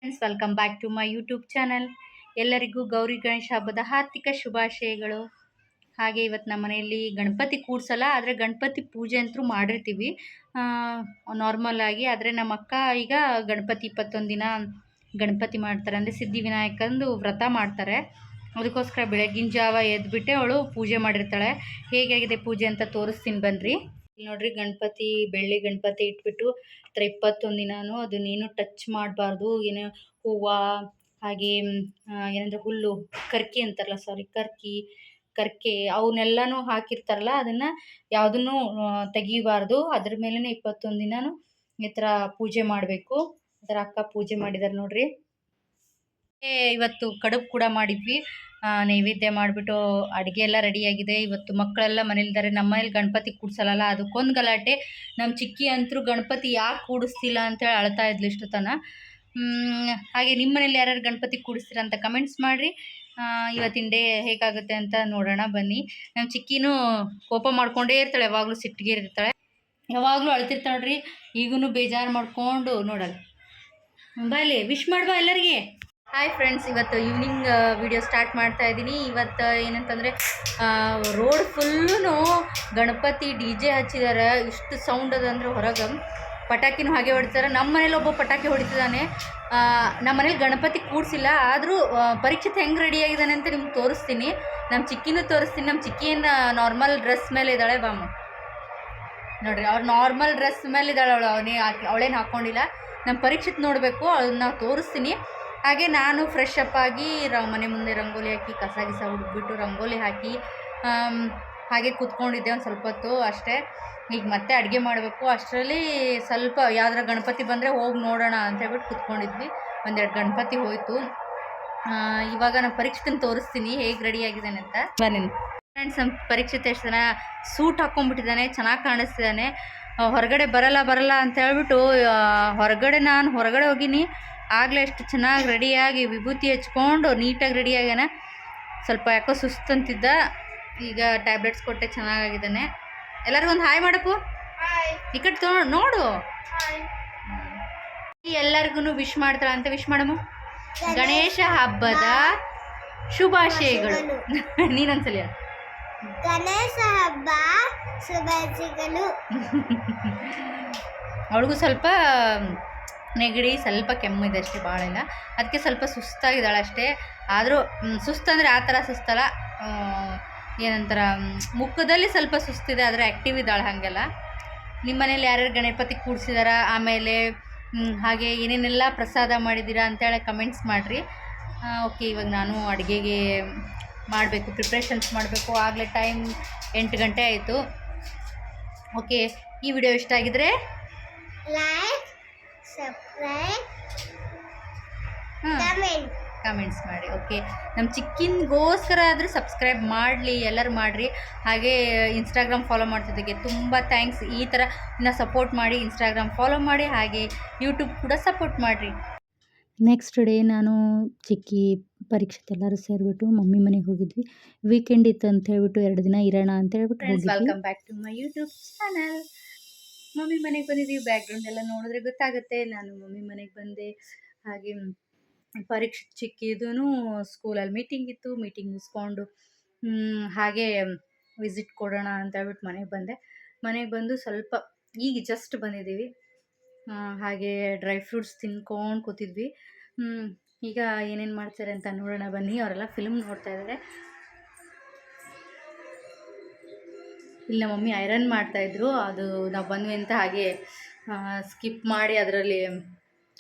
Friends, welcome back to my YouTube channel. ಎಲ್ಲರಿಗೂ ಗೌರಿ ಗಣೇಶ ಹಬ್ಬದ ಹಾರ್ದಿಕ ಶುಭಾಶಯಗಳು. ಹಾಗೆ ಇವತ್ತು ನಮ್ಮ ಮನೆಯಲ್ಲಿ ಗಣಪತಿ ಕೂಡ್ಸಲ್ಲ, ಆದರೆ ಗಣಪತಿ ಪೂಜೆ ಅಂತೂ ಮಾಡಿರ್ತೀವಿ ನಾರ್ಮಲ್ ಆಗಿ. ಆದರೆ ನಮ್ಮ ಅಕ್ಕ ಈಗ ಗಣಪತಿ 21 ದಿನ ಗಣಪತಿ ಮಾಡ್ತಾರೆ, ಅಂದರೆ ಸಿದ್ಧಿವಿನಾಯಕಂದು ವ್ರತ ಮಾಡ್ತಾರೆ. ಅದಕ್ಕೋಸ್ಕರ ಬೆಳಗಿನ ಜಾವ ಎದ್ಬಿಟ್ಟೆ ಅವಳು ಪೂಜೆ ಮಾಡಿರ್ತಾಳೆ. ಹೇಗಾಗಿದೆ ಪೂಜೆ ಅಂತ ತೋರಿಸ್ತೀನಿ ಬನ್ನಿರಿ. ಇಲ್ಲಿ ನೋಡ್ರಿ, ಗಣಪತಿ ಬೆಳ್ಳಿ ಗಣಪತಿ ಇಟ್ಬಿಟ್ಟು 21 ದಿನಾನು ಅದನ್ನೇನು ಟಚ್ ಮಾಡಬಾರ್ದು. ಏನು ಹೂವು ಹಾಗೆ ಏನಂದ್ರೆ ಹುಲ್ಲು ಕರ್ಕಿ ಅಂತಾರಲ್ಲ, ಕರ್ಕೆ ಅವನ್ನೆಲ್ಲನೂ ಹಾಕಿರ್ತಾರಲ್ಲ, ಅದನ್ನು ಯಾವುದನ್ನು ತೆಗಿಬಾರ್ದು. ಅದ್ರ ಮೇಲೇ 21 ದಿನಾನು ಈ ಥರ ಪೂಜೆ ಮಾಡಬೇಕು. ಈ ಥರ ಅಕ್ಕ ಪೂಜೆ ಮಾಡಿದ್ದಾರೆ ನೋಡ್ರಿ. ಇವತ್ತು ಕಡುಬು ಕೂಡ ಮಾಡಿದ್ವಿ. ನೈವೇದ್ಯ ಮಾಡಿಬಿಟ್ಟು ಅಡುಗೆ ಎಲ್ಲ ರೆಡಿಯಾಗಿದೆ. ಇವತ್ತು ಮಕ್ಕಳೆಲ್ಲ ಮನೇಲಿದ್ದಾರೆ. ನಮ್ಮ ಮನೇಲಿ ಗಣಪತಿ ಕೂಡ್ಸಲ್ಲ, ಅದಕ್ಕೊಂದು ಗಲಾಟೆ. ನಮ್ಮ ಚಿಕ್ಕಿ ಅಂತರೂ ಗಣಪತಿ ಯಾಕೆ ಕೂಡಿಸ್ತಿಲ್ಲ ಅಂತೇಳಿ ಅಳ್ತಾ ಇದ್ಲು ಇಷ್ಟು ತನ. ಹಾಗೆ ನಿಮ್ಮ ಮನೇಲಿ ಯಾರ್ಯಾರು ಗಣಪತಿ ಕೂಡಿಸ್ತೀರ ಅಂತ ಕಮೆಂಟ್ಸ್ ಮಾಡಿರಿ. ಇವತ್ತಿನ ಡೇ ಹೇಗಾಗುತ್ತೆ ಅಂತ ನೋಡೋಣ ಬನ್ನಿ. ನಮ್ಮ ಚಿಕ್ಕಿನೂ ಕೋಪ ಮಾಡ್ಕೊಂಡೇ ಇರ್ತಾಳೆ, ಯಾವಾಗಲೂ ಸಿಟ್ಟಿಗೆ ಇರ್ತಾಳೆ, ಯಾವಾಗಲೂ ಅಳ್ತಿರ್ತಾಳೆ ನೋಡ್ರಿ. ಈಗೂ ಬೇಜಾರು ಮಾಡಿಕೊಂಡು ನೋಡಲ್ಲ. ಬಾಯಲ್ಲಿ ವಿಶ್ ಮಾಡ್ಬಾ ಎಲ್ಲರಿಗೆ. ಹಾಯ್ ಫ್ರೆಂಡ್ಸ್, ಇವತ್ತು ಈವ್ನಿಂಗ್ ವಿಡಿಯೋ ಸ್ಟಾರ್ಟ್ ಮಾಡ್ತಾ ಇದ್ದೀನಿ. ಇವತ್ತು ಏನಂತಂದರೆ ರೋಡ್ ಫುಲ್ಲೂ ಗಣಪತಿ DJ ಹಚ್ಚಿದ್ದಾರೆ. ಇಷ್ಟು ಸೌಂಡ್ ಅದಂದ್ರೆ ಹೊರಗೆ ಪಟಾಕಿನೂ ಹಾಗೆ ಹೊಡಿತಾರೆ. ನಮ್ಮ ಮನೇಲಿ ಒಬ್ಬ ಪಟಾಕಿ ಹೊಡಿತಿದ್ದಾನೆ. ನಮ್ಮ ಮನೇಲಿ ಗಣಪತಿ ಕೂಡಿಸಿಲ್ಲ, ಆದರೂ ಪರೀಕ್ಷಿತ್ ಹೆಂಗೆ ರೆಡಿಯಾಗಿದ್ದಾನೆ ಅಂತ ನಿಮ್ಗೆ ತೋರಿಸ್ತೀನಿ. ನಮ್ಮ ಚಿಕ್ಕಿನೂ ತೋರಿಸ್ತೀನಿ. ನಮ್ಮ ಚಿಕ್ಕಿಯನ್ನು ನಾರ್ಮಲ್ ಡ್ರೆಸ್ ಮೇಲೆ ಇದ್ದಾಳೆ ಬಾಮ ನೋಡಿರಿ. ಅವ್ರು ನಾರ್ಮಲ್ ಡ್ರೆಸ್ ಮೇಲೆ ಇದ್ದಾಳೆ ಅವಳು, ಅವಳೇನು ಹಾಕ್ಕೊಂಡಿಲ್ಲ. ನಮ್ಮ ಪರೀಕ್ಷಿತ್ ನೋಡಬೇಕು, ಅದನ್ನ ತೋರಿಸ್ತೀನಿ. ಹಾಗೆ ನಾನು ಫ್ರೆಶ್ ಅಪ್ ಆಗಿ ಮನೆ ಮುಂದೆ ರಂಗೋಲಿ ಹಾಕಿ ಕಸ ಹುಡುಕ್ಬಿಟ್ಟು ರಂಗೋಲಿ ಹಾಕಿ ಹಾಗೆ ಕೂತ್ಕೊಂಡಿದ್ದೆ ಒಂದು ಸ್ವಲ್ಪ ಹೊತ್ತು ಅಷ್ಟೇ. ಈಗ ಮತ್ತೆ ಅಡುಗೆ ಮಾಡಬೇಕು. ಅಷ್ಟರಲ್ಲಿ ಸ್ವಲ್ಪ ಯಾವ್ದಾರ ಗಣಪತಿ ಬಂದರೆ ಹೋಗಿ ನೋಡೋಣ ಅಂತ ಹೇಳ್ಬಿಟ್ಟು ಕೂತ್ಕೊಂಡಿದ್ವಿ. ಒಂದೆರಡು ಗಣಪತಿ ಹೋಯಿತು. ಇವಾಗ ನಾನು ಪರೀಕ್ಷೆನ ತೋರಿಸ್ತೀನಿ ಹೇಗೆ ರೆಡಿಯಾಗಿದ್ದಾನೆ ಅಂತ. ಬನ್ನಿ ಫ್ರೆಂಡ್ಸ್, ನಮ್ಮ ಪರೀಕ್ಷಿತ ಎಷ್ಟು ಜನ ಸೂಟ್ ಹಾಕ್ಕೊಂಡ್ಬಿಟ್ಟಿದ್ದಾನೆ, ಚೆನ್ನಾಗಿ ಕಾಣಿಸ್ತಿದ್ದಾನೆ. ಹೊರಗಡೆ ಬರಲ್ಲ ಅಂತ ಹೇಳ್ಬಿಟ್ಟು ನಾನು ಹೊರಗಡೆ ಹೋಗಿನಿ. ಆಗಲೇ ಎಷ್ಟು ಚೆನ್ನಾಗಿ ರೆಡಿಯಾಗಿ ವಿಭೂತಿ ಹಚ್ಕೊಂಡು ನೀಟಾಗಿ ರೆಡಿಯಾಗ್ಯಾನ. ಸ್ವಲ್ಪ ಯಾಕೋ ಸುಸ್ತಂತಿದ್ದ, ಈಗ ಟ್ಯಾಬ್ಲೆಟ್ಸ್ ಕೊಟ್ಟೆ ಚೆನ್ನಾಗಿದ್ದಾನೆ. ಎಲ್ಲರಿಗೊಂದು ಹಾಯ್ ಮಾಡಪ್ಪು. ಈ ಕಡೆ ನೋಡು. ಎಲ್ಲರಿಗೂ ವಿಶ್ ಮಾಡ್ತಾಳ ಅಂತ ವಿಶ್ ಮಾಡಮ್ಮ. ಗಣೇಶ ಹಬ್ಬದ ಶುಭಾಶಯಗಳು. ನೀನೊಂದ್ಸಲಿ ಗಣೇಶ ಹಬ್ಬ ಶುಭಾಶಯಗಳು. ಅವಳಿಗೂ ಸ್ವಲ್ಪ ನೆಗಡಿ, ಸ್ವಲ್ಪ ಕೆಮ್ಮಿದೆ ಅಷ್ಟೇ, ಭಾಳ ಇಲ್ಲ. ಅದಕ್ಕೆ ಸ್ವಲ್ಪ ಸುಸ್ತಾಗಿದ್ದಾಳೆ ಅಷ್ಟೇ. ಆದರೂ ಸುಸ್ತಂದರೆ ಆ ಥರ ಸುಸ್ತಲ್ಲ, ಏನಂತಾರ ಮುಖದಲ್ಲಿ ಸ್ವಲ್ಪ ಸುಸ್ತಿದೆ, ಆದರೆ ಆ್ಯಕ್ಟಿವ್ ಇದ್ದಾಳೆ ಹಾಗೆಲ್ಲ. ನಿಮ್ಮ ಮನೇಲಿ ಯಾರ್ಯಾರು ಗಣಪತಿ ಕೂಡಿಸಿದಾರ, ಆಮೇಲೆ ಹಾಗೆ ಏನೇನೆಲ್ಲ ಪ್ರಸಾದ ಮಾಡಿದ್ದೀರಾ ಅಂತೇಳಿ ಕಮೆಂಟ್ಸ್ ಮಾಡಿರಿ. ಓಕೆ, ಇವಾಗ ನಾನು ಅಡುಗೆಗೆ ಮಾಡಬೇಕು, ಪ್ರಿಪ್ರೇಷನ್ಸ್ ಮಾಡಬೇಕು. ಆಗಲೇ ಟೈಮ್ 8 ಗಂಟೆ ಆಯಿತು. ಓಕೆ, ಈ ವಿಡಿಯೋ ಇಷ್ಟ ಆಗಿದ್ರೆ ಲೈಕ್, ಸಬ್ಸ್ಕ್ರೈಬ್, ಕಮೆಂಟ್ಸ್ ಮಾಡಿ. ಓಕೆ, ನಮ್ಮ ಚಿಕ್ಕಿನ್ಗೋಸ್ಕರ ಆದರೂ ಸಬ್ಸ್ಕ್ರೈಬ್ ಮಾಡಲಿ, ಎಲ್ಲರೂ ಮಾಡಿರಿ. ಹಾಗೆ ಇನ್ಸ್ಟಾಗ್ರಾಮ್ ಫಾಲೋ ಮಾಡ್ತಿದ್ದಕ್ಕೆ ತುಂಬ ಥ್ಯಾಂಕ್ಸ್. ಈ ಥರ ಇನ್ನು ಸಪೋರ್ಟ್ ಮಾಡಿ, ಇನ್ಸ್ಟಾಗ್ರಾಮ್ ಫಾಲೋ ಮಾಡಿ, ಹಾಗೆ ಯೂಟ್ಯೂಬ್ ಕೂಡ ಸಪೋರ್ಟ್ ಮಾಡಿರಿ. ನೆಕ್ಸ್ಟ್ ಡೇ ನಾನು ಚಿಕ್ಕಿ ಪರೀಕ್ಷೆ ಎಲ್ಲರೂ ಸೇರಿಬಿಟ್ಟು ಮಮ್ಮಿ ಮನೆಗೆ ಹೋಗಿದ್ವಿ. ವೀಕೆಂಡ್ ಇತ್ತು ಅಂತ ಹೇಳ್ಬಿಟ್ಟು 2 ದಿನ ಇರೋಣ ಅಂತ ಹೇಳ್ಬಿಟ್ಟು ಹೋಗಿದ್ವಿ. Welcome back to my YouTube channel. Mummy ಮನೆಗೆ ಬಂದಿದ್ದೀವಿ. ಬ್ಯಾಕ್ಗ್ರೌಂಡ್ ಎಲ್ಲ ನೋಡಿದ್ರೆ ಗೊತ್ತಾಗುತ್ತೆ. ನಾನು ಮಮ್ಮಿ ಮನೆಗೆ ಬಂದೆ. ಹಾಗೆ ಪರೀಕ್ಷೆ ಚಿಕ್ಕಿದೂ ಸ್ಕೂಲಲ್ಲಿ ಮೀಟಿಂಗ್ ಇತ್ತು. ಮೀಟಿಂಗ್ ಮುಗಿಸ್ಕೊಂಡು ಹಾಗೆ ವಿಸಿಟ್ ಕೊಡೋಣ ಅಂತ ಹೇಳ್ಬಿಟ್ಟು ಮನೆಗೆ ಬಂದು ಸ್ವಲ್ಪ ಈಗ ಜಸ್ಟ್ ಬಂದಿದ್ದೀವಿ. ಹಾಗೆ ಡ್ರೈ ಫ್ರೂಟ್ಸ್ ತಿನ್ಕೊಂಡು ಕೂತಿದ್ವಿ. ಈಗ ಏನೇನು ಮಾಡ್ತಾರೆ ಅಂತ ನೋಡೋಣ ಬನ್ನಿ. ಅವರೆಲ್ಲ ಫಿಲ್ಮ್ ನೋಡ್ತಾ ಇದ್ದಾರೆ. ಇಲ್ಲಿ ನಮ್ಮ ಮಮ್ಮಿ ಐರನ್ ಮಾಡ್ತಾಯಿದ್ರು, ಅದು ನಾವು ಬಂದ್ವಿ ಅಂತ ಹಾಗೆ ಸ್ಕಿಪ್ ಮಾಡಿ ಅದರಲ್ಲಿ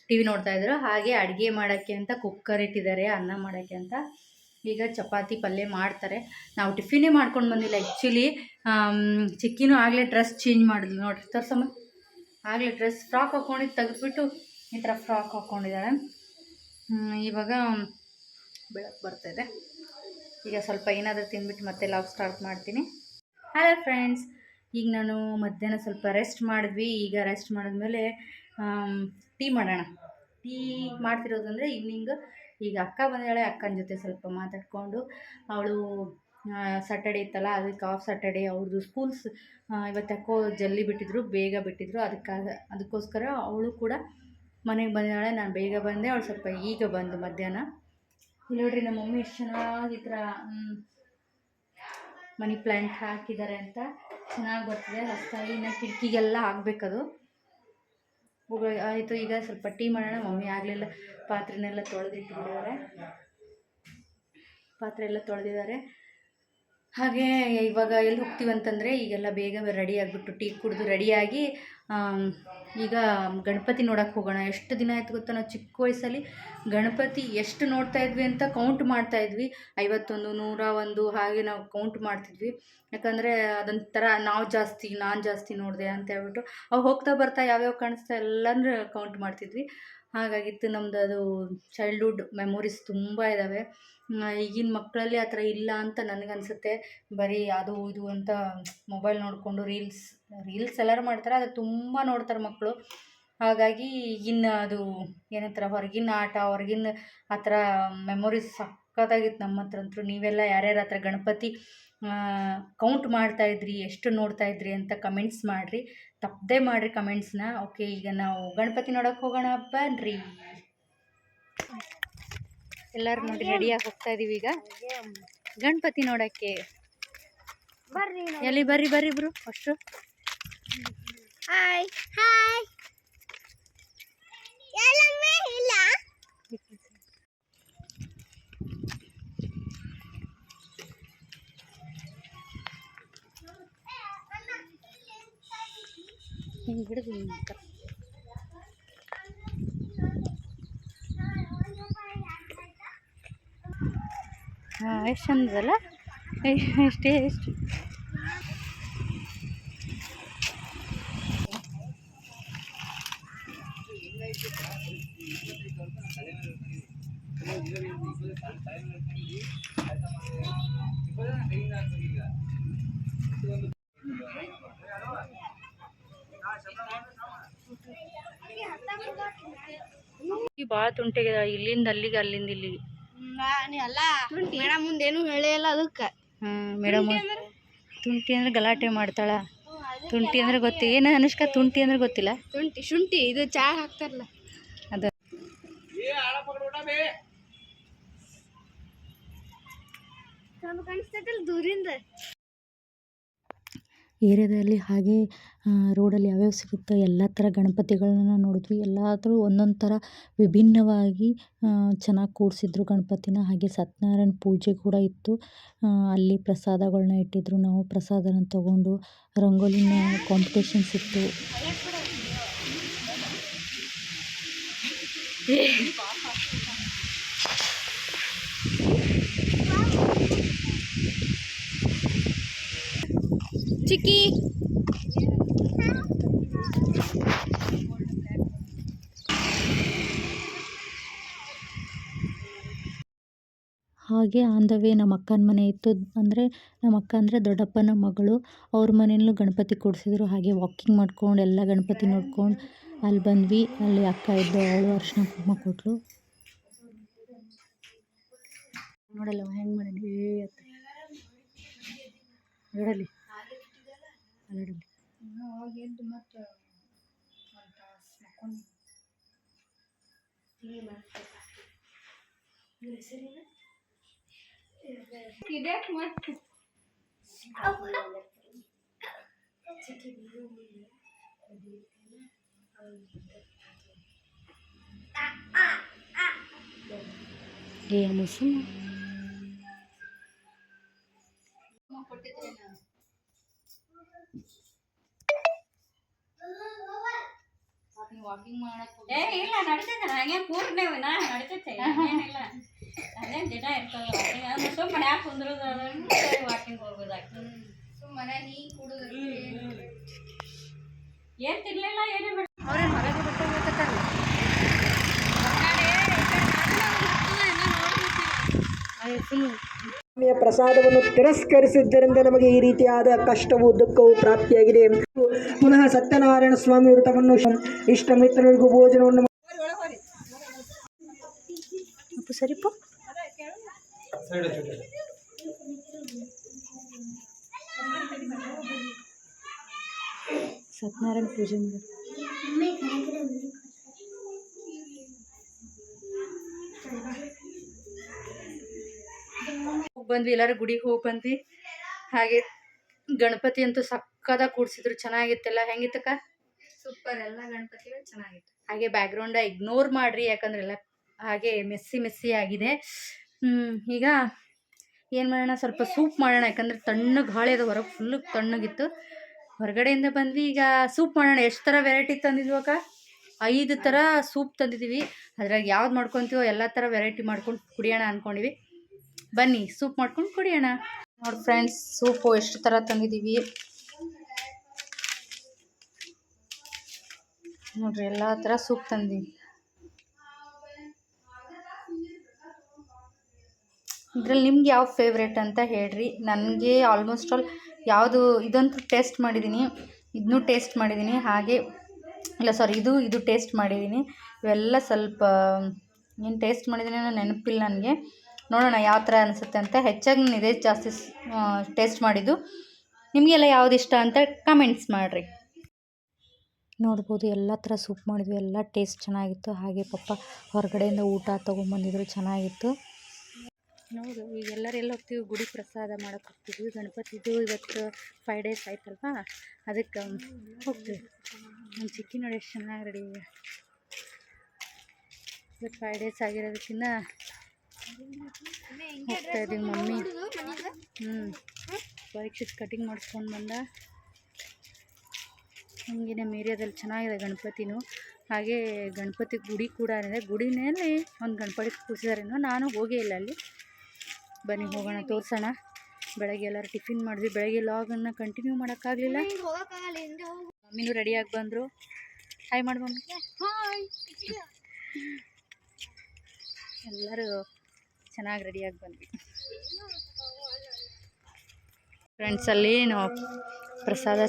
TV ನೋಡ್ತಾಯಿದ್ರು. ಹಾಗೆ ಅಡುಗೆ ಮಾಡೋಕ್ಕೆ ಅಂತ ಕುಕ್ಕರ್ ಇಟ್ಟಿದ್ದಾರೆ, ಅನ್ನ ಮಾಡೋಕ್ಕೆ ಅಂತ. ಈಗ ಚಪಾತಿ ಪಲ್ಯ ಮಾಡ್ತಾರೆ. ನಾವು ಟಿಫಿನೇ ಮಾಡ್ಕೊಂಡು ಬಂದಿಲ್ಲ ಆ್ಯಕ್ಚುಲಿ. ಚಿಕ್ಕಿನೂ ಆಗಲೇ ಡ್ರೆಸ್ ಚೇಂಜ್ ಮಾಡಿದ್ಲು ನೋಡಿರಿ, ತೋರ್ಸಮ್ಮ. ಆಗಲೇ ಡ್ರೆಸ್ ಫ್ರಾಕ್ ಹಾಕ್ಕೊಂಡಿದ್ದು ತೆಗೆದ್ಬಿಟ್ಟು ಈ ಥರ ಫ್ರಾಕ್ ಹಾಕ್ಕೊಂಡಿದ್ದಾಳೆ. ಇವಾಗ ಬೆಳಕು ಬರ್ತಾಯಿದೆ. ಈಗ ಸ್ವಲ್ಪ ಏನಾದರೂ ತಿಂದ್ಬಿಟ್ಟು ಮತ್ತೆ ಲಾಗ್ ಸ್ಟಾರ್ಟ್ ಮಾಡ್ತೀನಿ. ಹಲೋ ಫ್ರೆಂಡ್ಸ್, ಈಗ ನಾನು ಮಧ್ಯಾಹ್ನ ಸ್ವಲ್ಪ ರೆಸ್ಟ್ ಮಾಡಿದ್ವಿ. ಈಗ ರೆಸ್ಟ್ ಮಾಡಿದ್ಮೇಲೆ ಟೀ ಮಾಡೋಣ. ಟೀ ಮಾಡ್ತಿರೋದಂದರೆ ಈವ್ನಿಂಗ್. ಈಗ ಅಕ್ಕ ಬಂದಿದ್ದಾಳೆ, ಅಕ್ಕನ ಜೊತೆ ಸ್ವಲ್ಪ ಮಾತಾಡಿಕೊಂಡು, ಅವಳು ಸ್ಯಾಟರ್ಡೇ ಇತ್ತಲ್ಲ, ಅದಕ್ಕೆ ಆಫ್ ಸ್ಯಾಟರ್ಡೇ ಅವ್ರದ್ದು ಸ್ಕೂಲ್ಸ್ ಇವತ್ತು ಯಾಕೋ ಜಲ್ದಿ ಬಿಟ್ಟಿದ್ರು, ಬೇಗ ಬಿಟ್ಟಿದ್ರು. ಅದಕ್ಕೋಸ್ಕರ ಅವಳು ಕೂಡ ಮನೆಗೆ ಬಂದಿದ್ದಾಳೆ. ನಾನು ಬೇಗ ಬಂದೆ, ಅವಳು ಸ್ವಲ್ಪ ಈಗ ಬಂದು ಮಧ್ಯಾಹ್ನ. ಇಲ್ಲಿ ನೋಡ್ರಿ ನಮ್ಮ ಮಮ್ಮಿ ಎಷ್ಟು ಚೆನ್ನಾಗಿ ಈ ಥರ ಮನಿ ಪ್ಲ್ಯಾಂಟ್ ಹಾಕಿದ್ದಾರೆ ಅಂತ. ಚೆನ್ನಾಗಿ ಬರ್ತದೆ ಹೊಸದಾಗಿ. ಇನ್ನು ಕಿಟಕಿಗೆಲ್ಲ ಹಾಕಬೇಕದು. ಆಯಿತು. ಈಗ ಸ್ವಲ್ಪ ಟೀ ಮಾಡೋಣ. ಮಮ್ಮಿ ಆಗಲಿಲ್ಲ, ಪಾತ್ರೆ ಎಲ್ಲ ತೊಳೆದಿದ್ದಾರೆ. ಹಾಗೆ ಇವಾಗ ಎಲ್ಲಿ ಹೋಗ್ತೀವಂತಂದರೆ ಈಗೆಲ್ಲ ಬೇಗ ರೆಡಿ ಆಗಿಬಿಟ್ಟು ಟೀ ಕುಡಿದು ರೆಡಿಯಾಗಿ ಈಗ ಗಣಪತಿ ನೋಡೋಕ್ಕೆ ಹೋಗೋಣ. ಎಷ್ಟು ದಿನ ಆಯ್ತು ಗೊತ್ತಾ, ನಾವು ಚಿಕ್ಕ ವಯಸ್ಸಲ್ಲಿ ಗಣಪತಿ ಎಷ್ಟು ನೋಡ್ತಾ ಇದ್ವಿ ಅಂತ ಕೌಂಟ್ ಮಾಡ್ತಾಯಿದ್ವಿ. 51, 101 ಹಾಗೆ ನಾವು ಕೌಂಟ್ ಮಾಡ್ತಿದ್ವಿ. ಯಾಕಂದರೆ ಅದೊಂಥರ ನಾನು ಜಾಸ್ತಿ ನೋಡಿದೆ ಅಂತ ಹೇಳ್ಬಿಟ್ಟು ಅವು ಹೋಗ್ತಾ ಬರ್ತಾ ಯಾವ್ಯಾವ ಕಾಣಿಸ್ತಾ ಎಲ್ಲನೂ ಕೌಂಟ್ ಮಾಡ್ತಿದ್ವಿ. ಹಾಗಾಗಿತ್ತು ನಮ್ಮದು. ಅದು ಚೈಲ್ಡ್ಹುಡ್ ಮೆಮೊರೀಸ್ ತುಂಬ ಇದ್ದಾವೆ. ಈಗಿನ ಮಕ್ಕಳಲ್ಲಿ ಆ ಥರ ಇಲ್ಲ ಅಂತ ನನಗನ್ಸುತ್ತೆ. ಬರೀ ಅದು ಇದು ಅಂತ ಮೊಬೈಲ್ ನೋಡಿಕೊಂಡು ರೀಲ್ಸ್ ಎಲ್ಲರೂ ಮಾಡ್ತಾರೆ, ಅದು ತುಂಬ ನೋಡ್ತಾರೆ ಮಕ್ಕಳು. ಹಾಗಾಗಿ ಈಗಿನ ಅದು ಏನಂತಾರೆ, ಹೊರಗಿನ ಆಟ, ಹೊರಗಿನ ಆ ಥರ ಮೆಮೊರೀಸ್ ಸಕ್ಕತ್ತಾಗಿತ್ತು ನಮ್ಮ ಹತ್ರ ಅಂತೂ. ನೀವೆಲ್ಲ ಯಾರ್ಯಾರ ಹತ್ರ ಗಣಪತಿ ಕೌಂಟ್ ಮಾಡ್ತಾಯಿದ್ರಿ, ಎಷ್ಟು ನೋಡ್ತಾಯಿದ್ರಿ ಅಂತ ಕಮೆಂಟ್ಸ್ ಮಾಡಿರಿ. ತಪ್ಪದೇ ಮಾಡಿರಿ ಕಮೆಂಟ್ಸ್ನ. ಓಕೆ, ಈಗ ನಾವು ಗಣಪತಿ ನೋಡೋಕೆ ಹೋಗೋಣ ಬನ್ನಿರಿ. ಎಲ್ಲರೂ ನೋಡಿ ರೆಡಿಯಾಗಿ ಹೋಗ್ತಾ ಇದೀವಿ ಈಗ ಗಣಪತಿ ನೋಡೋಕ್ಕೆ. ಎಲ್ಲಿ ಬರ್ರಿ ಇಬ್ರು ಅಷ್ಟು. ಹಾಯ್ ಇಲ್ಲ ಹಿಂಗೆ ಬಿಡುದು. ಹಾಂ, ಎಷ್ಟು ಚಂದದಲ್ಲ. ಎಷ್ಟು ಭಾಳ ತುಂಟಿಗೆ, ಇಲ್ಲಿಂದ ಅಲ್ಲಿಗೆ, ಅಲ್ಲಿಂದ ಇಲ್ಲಿಗೆ. ಮೇಡಮ್ ಮುಂದೇನು ಹೇಳಿಲ್ಲ ಅದಕ್ಕೆ. ಮೇಡಮ್ ತುಂಟಿ ಅಂದ್ರೆ ಗಲಾಟೆ ಮಾಡ್ತಾಳ. ತುಂಟಿ ಅಂದ್ರೆ ಗೊತ್ತಿ ಏನು ಅನುಷ್ಕಾ? ತುಂಟಿ ಅಂದ್ರೆ ಗೊತ್ತಿಲ್ಲ. ಶುಂಠಿ ಇದು ಚಾ ಹಾಕ್ತಾರಲ್ಲ ಅದು. ಕಾಣಿಸ್ತೈತಲ್ಲ ದೂರಿಂದ. ಏರಿಯಾದಲ್ಲಿ ಹಾಗೆ ರೋಡಲ್ಲಿ ಯಾವ್ಯಾವ ಸಿಗುತ್ತೋ ಎಲ್ಲ ಥರ ಗಣಪತಿಗಳನ್ನ ನೋಡಿದ್ವಿ. ಎಲ್ಲಾದರೂ ಒಂದೊಂದು ಥರ ವಿಭಿನ್ನವಾಗಿ ಚೆನ್ನಾಗಿ ಕೂರಿಸಿದ್ರು ಗಣಪತಿನ. ಹಾಗೆ ಸತ್ಯನಾರಾಯಣ ಪೂಜೆ ಕೂಡ ಇತ್ತು. ಅಲ್ಲಿ ಪ್ರಸಾದಗಳನ್ನ ಇಟ್ಟಿದ್ರು. ನಾವು ಪ್ರಸಾದನ ತಗೊಂಡು ರಂಗೋಲಿನ ಕಾಂಪಿಟೇಷನ್ಸ್ ಇತ್ತು. ಚಿಕ್ಕಿ ಹಾಗೆ ಆನ್ ದ ವೇ ನಮ್ಮ ಅಕ್ಕನ ಮನೆ ಇತ್ತು. ನಮ್ಮ ಅಕ್ಕ ಅಂದರೆ ದೊಡ್ಡಪ್ಪನ ಮಗಳು. ಅವ್ರ ಮನೆಯಲ್ಲೂ ಗಣಪತಿ ಕೂಡಿಸಿದ್ರು. ಹಾಗೆ ವಾಕಿಂಗ್ ಮಾಡ್ಕೊಂಡು ಎಲ್ಲ ಗಣಪತಿ ನೋಡ್ಕೊಂಡು ಅಲ್ಲಿ ಬಂದ್ವಿ. ಅಲ್ಲಿ ಅಕ್ಕ ಇದ್ದು ಅವಳು ಅರಿಶಿನ ಕುಂಕುಮ ಕೊಟ್ಟಳು. ನೋಡಲ್ಲ ಹೆಂಗೆ ಮಾಡಿ ನೋಡಲಿ ಮುಸು ವಾಕಿಂಗ್ ಮಾಡಕ್ಕೆ ಇಲ್ಲ ನಡಿತೈತೆ. ಹಾಗೆ ಕೂರ್ನೆ ನಡಿತೈತೆ, ಏನಿಲ್ಲ. ಅದೇನು ದಿನ ಇರ್ತದೆ. ಸುಮ್ಮನೆ ಯಾಕೆ ಕುಂದ್ರೋದು, ವಾಕಿಂಗ್ ಹೋಗೋದಾಗ್ತದೆ. ಸುಮ್ಮನೆ ನೀ ಕುಡಿದು ಏನು ತಿನ್ನಲಿಲ್ಲ, ಏನೇ ಬೇಡ. ಅವ್ರೇನು ಹೊರಗೆ ಬರ್ತಾರಲ್ಲ. ಪ್ರಸಾದವನ್ನು ತಿರಸ್ಕರಿಸಿದ್ದರಿಂದ ನಮಗೆ ಈ ರೀತಿಯಾದ ಕಷ್ಟವೂ ದುಃಖವೂ ಪ್ರಾಪ್ತಿಯಾಗಿದೆ. ಪುನಃ ಸತ್ಯನಾರಾಯಣ ಸ್ವಾಮಿ ವ್ರತವನ್ನು ಇಷ್ಟ ಮಿತ್ರರಿಗೂ ಭೋಜನವನ್ನು ಸರಿಪ ಸತ್ಯನಾರಾಯಣ ಪೂಜೆ ಮಾಡಿ ಬಂದ್ವಿ, ಎಲ್ಲರೂ ಗುಡಿಗೆ ಹೋಗಿ ಬಂದ್ವಿ. ಹಾಗೆ ಗಣಪತಿ ಅಂತೂ ಸಕ್ಕದಾಗಿ ಕೂಡ್ಸಿದ್ರು, ಚೆನ್ನಾಗಿತ್ತಲ್ಲ. ಹೆಂಗಿತ್ತಕ್ಕ? ಸೂಪರ್, ಎಲ್ಲ ಗಣಪತಿಗಳು ಚೆನ್ನಾಗಿತ್ತು. ಹಾಗೆ ಬ್ಯಾಕ್ಗ್ರೌಂಡ ಇಗ್ನೋರ್ ಮಾಡಿರಿ, ಯಾಕಂದ್ರೆ ಎಲ್ಲ ಹಾಗೆ ಮೆಸ್ಸಿ ಆಗಿದೆ. ಈಗ ಏನು ಮಾಡೋಣ, ಸ್ವಲ್ಪ ಸೂಪ್ ಮಾಡೋಣ, ಯಾಕಂದರೆ ತಣ್ಣಗೆ ಗಾಳಿ ಅದು, ಹೊರಗೆ ಫುಲ್ಲು ತಣ್ಣಗಿತ್ತು. ಹೊರಗಡೆಯಿಂದ ಬಂದ್ವಿ, ಈಗ ಸೂಪ್ ಮಾಡೋಣ. ಎಷ್ಟು ಥರ ವೆರೈಟಿ ತಂದಿದ್ವು ಅಕ್ಕ? 5 ಥರ ಸೂಪ್ ತಂದಿದ್ದೀವಿ. ಅದ್ರಾಗ ಯಾವ್ದು ಮಾಡ್ಕೊತೀವೋ ಎಲ್ಲ ಥರ ವೆರೈಟಿ ಮಾಡ್ಕೊಂಡು ಕುಡಿಯೋಣ ಅಂದ್ಕೊಂಡಿವಿ. ಬನ್ನಿ ಸೂಪ್ ಮಾಡ್ಕೊಂಡು ಕುಡಿಯೋಣ. ನೋಡಿ ಫ್ರೆಂಡ್ಸ್, ಸೂಪು ಎಷ್ಟು ಥರ ತಂದಿದ್ದೀವಿ ನೋಡ್ರಿ, ಎಲ್ಲ ಥರ ಸೂಪ್ ತಂದೀವಿ. ಇದ್ರಲ್ಲಿ ನಿಮ್ಗೆ ಯಾವ ಫೇವ್ರೇಟ್ ಅಂತ ಹೇಳ್ರಿ. ನನಗೆ ಆಲ್ಮೋಸ್ಟ್ ಆಲ್ ಯಾವುದು ಇದಂತೂ ಟೇಸ್ಟ್ ಮಾಡಿದ್ದೀನಿ, ಇದನ್ನೂ ಟೇಸ್ಟ್ ಮಾಡಿದ್ದೀನಿ. ಹಾಗೆ ಇಲ್ಲ ಸಾರಿ, ಇದು ಟೇಸ್ಟ್ ಮಾಡಿದ್ದೀನಿ. ಇವೆಲ್ಲ ಸ್ವಲ್ಪ ಏನು ಟೇಸ್ಟ್ ಮಾಡಿದ್ದೀನಿ ಅನ್ನೋ ನೆನಪಿಲ್ಲ ನನಗೆ. ನೋಡೋಣ ಯಾವ ಥರ ಅನಿಸುತ್ತೆ ಅಂತ. ಹೆಚ್ಚಾಗಿ ನಾನು ಇದೇ ಜಾಸ್ತಿ ಟೇಸ್ಟ್ ಮಾಡಿದ್ದು. ನಿಮಗೆಲ್ಲ ಯಾವ್ದು ಇಷ್ಟ ಅಂತ ಕಮೆಂಟ್ಸ್ ಮಾಡಿರಿ. ನೋಡ್ಬೋದು, ಎಲ್ಲ ಥರ ಸೂಪ್ ಮಾಡಿದ್ವಿ, ಎಲ್ಲ ಟೇಸ್ಟ್ ಚೆನ್ನಾಗಿತ್ತು. ಹಾಗೆ ಪಪ್ಪ ಹೊರಗಡೆಯಿಂದ ಊಟ ತೊಗೊಂಬಂದಿದ್ರು, ಚೆನ್ನಾಗಿತ್ತು. ನೋಡು, ಈಗ ಎಲ್ಲರೆಲ್ಲ ಹೋಗ್ತೀವಿ, ಗುಡಿ ಪ್ರಸಾದ ಮಾಡೋಕೆ ಹೋಗ್ತೀವಿ. ಗಣಪತಿದು ಇವತ್ತು 5 ಡೇಸ್ ಆಯ್ತಲ್ವಾ, ಅದಕ್ಕೆ ಹೋಗ್ತೀವಿ. ನಮ್ಮ ಚಿಕ್ಕಿ ನೋಡಿ ಎಷ್ಟು ಚೆನ್ನಾಗಿ ರೆಡಿ ಇದೆ. ಇವತ್ತು 5 ಡೇಸ್ ಆಗಿರೋದಕ್ಕಿಂತ ಹೋಗ್ತಾ ಇದ್ದೀವಿ. ಮಮ್ಮಿ ಪರೀಕ್ಷಿತ್ ಕಟಿಂಗ್ ಮಾಡಿಸ್ಕೊಂಡು ಬಂದ. ಹಂಗೆ ನಮ್ಮ ಏರಿಯಾದಲ್ಲಿ ಚೆನ್ನಾಗಿದೆ ಗಣಪತಿನೂ. ಹಾಗೆ ಗಣಪತಿ ಗುಡಿ ಕೂಡ ಇದೆ. ಗುಡಿನಲ್ಲಿ ಒಂದು ಗಣಪತಿ ಕೂರಿಸಿದಾರೇನೋ, ನಾನು ಹೋಗೇ ಇಲ್ಲ ಅಲ್ಲಿ. ಬನ್ನಿ ಹೋಗೋಣ, ತೋರಿಸೋಣ. ಬೆಳಗ್ಗೆ ಎಲ್ಲರೂ ಟಿಫಿನ್ ಮಾಡಿದ್ವಿ. ಬೆಳಗ್ಗೆ ಲಾಗನ್ನು ಕಂಟಿನ್ಯೂ ಮಾಡೋಕ್ಕಾಗಲಿಲ್ಲ. ಮಮ್ಮಿನೂ ರೆಡಿಯಾಗಿ ಬಂದರು. ಹಾಯ್ ಮಾಡಿ ಮಮ್ಮಿ. ಹಾಯ್. ಎಲ್ಲರೂ ಚೆನ್ನಾಗಿ ರೆಡಿಯಾಗಿ ಬಂದ್ವಿ. ಫ್ರೆಂಡ್ಸಲ್ಲಿ ನಾವು ಪ್ರಸಾದ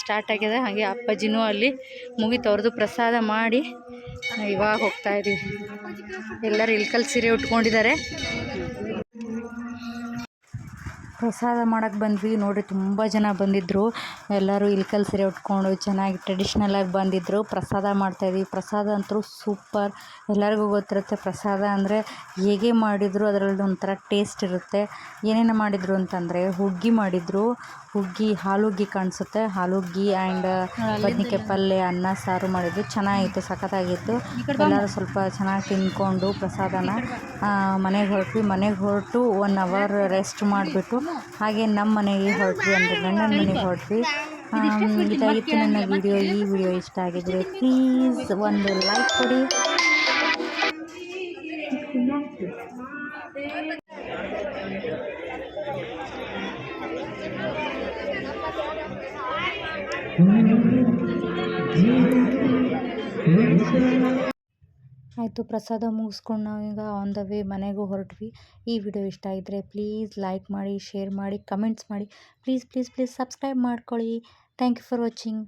ಸ್ಟಾರ್ಟ್ ಆಗಿದೆ. ಹಾಗೆ ಅಪ್ಪಾಜಿನೂ ಅಲ್ಲಿ ಮುಗಿತು ಅವ್ರದ್ದು ಪ್ರಸಾದ ಮಾಡಿ ಇವಾಗ ಹೋಗ್ತಾ ಇದ್ದೀವಿ. ಎಲ್ಲರೂ ಇಳ್ಕಲ್ ಸೀರೆ ಉಟ್ಕೊಂಡಿದ್ದಾರೆ. ಪ್ರಸಾದ ಮಾಡೋಕ್ಕೆ ಬಂದ್ವಿ. ನೋಡಿರಿ, ತುಂಬ ಜನ ಬಂದಿದ್ದರು. ಎಲ್ಲರೂ ಇಳ್ಕಲ್ ಸೀರೆ ಉಟ್ಕೊಂಡು ಚೆನ್ನಾಗಿ ಟ್ರೆಡಿಷ್ನಲಾಗಿ ಬಂದಿದ್ದರು. ಪ್ರಸಾದ ಮಾಡ್ತಾಯಿದ್ವಿ. ಪ್ರಸಾದ ಅಂತೂ ಸೂಪರ್. ಎಲ್ಲರಿಗೂ ಗೊತ್ತಿರುತ್ತೆ ಪ್ರಸಾದ ಅಂದರೆ ಹೇಗೆ ಮಾಡಿದ್ರು ಅದರಲ್ಲಿ ಒಂಥರ ಟೇಸ್ಟ್ ಇರುತ್ತೆ. ಏನೇನು ಮಾಡಿದರು ಅಂತಂದರೆ ಹುಗ್ಗಿ ಮಾಡಿದರು. ಹಾಲುಗ್ಗಿ ಕಾಣಿಸುತ್ತೆ. ಹಾಲುಗ್ಗಿ ಆ್ಯಂಡ್ ಬದ್ನಿಕಾಯಿ ಪಲ್ಯ, ಅನ್ನ ಸಾರು ಮಾಡಿದ್ರು. ಚೆನ್ನಾಗಿತ್ತು, ಸಖತ್ತಾಗಿತ್ತು. ಎಲ್ಲರೂ ಸ್ವಲ್ಪ ಚೆನ್ನಾಗಿ ತಿಂದ್ಕೊಂಡು ಪ್ರಸಾದನ ಮನೆಗೆ ಹೊರಟು 1 ಅವರ್ ರೆಸ್ಟ್ ಮಾಡಿಬಿಟ್ಟು ಹಾಗೆ ನಮ್ಮ ಮನೆಗೆ ಹೊರಟ್ವಿ, ಅಂದರೆ ಗಂಡನ ಮನೆಗೆ ಹೊರಟ್ವಿ. ಇದಾಗಿತ್ತು ನನ್ನ ವಿಡಿಯೋ. ಈ ವಿಡಿಯೋ ಇಷ್ಟ ಆಗಿದ್ರೆ ಪ್ಲೀಸ್ ಒಂದು ಲೈಕ್ ಕೊಡಿ. ಆಯಿತು, ಪ್ರಸಾದ ಮುಗಿಸ್ಕೊಂಡು ನಾವೀಗ ಆನ್ ದ ವೇ ಮನೆಗೂ ಹೊರಟ್ವಿ. ಈ ವಿಡಿಯೋ ಇಷ್ಟ ಆಗಿದ್ರೆ ಪ್ಲೀಸ್ ಲೈಕ್ ಮಾಡಿ, ಶೇರ್ ಮಾಡಿ, ಕಮೆಂಟ್ಸ್ ಮಾಡಿ. ಪ್ಲೀಸ್ ಸಬ್ಸ್ಕ್ರೈಬ್ ಮಾಡ್ಕೊಳ್ಳಿ. Thank you for watching.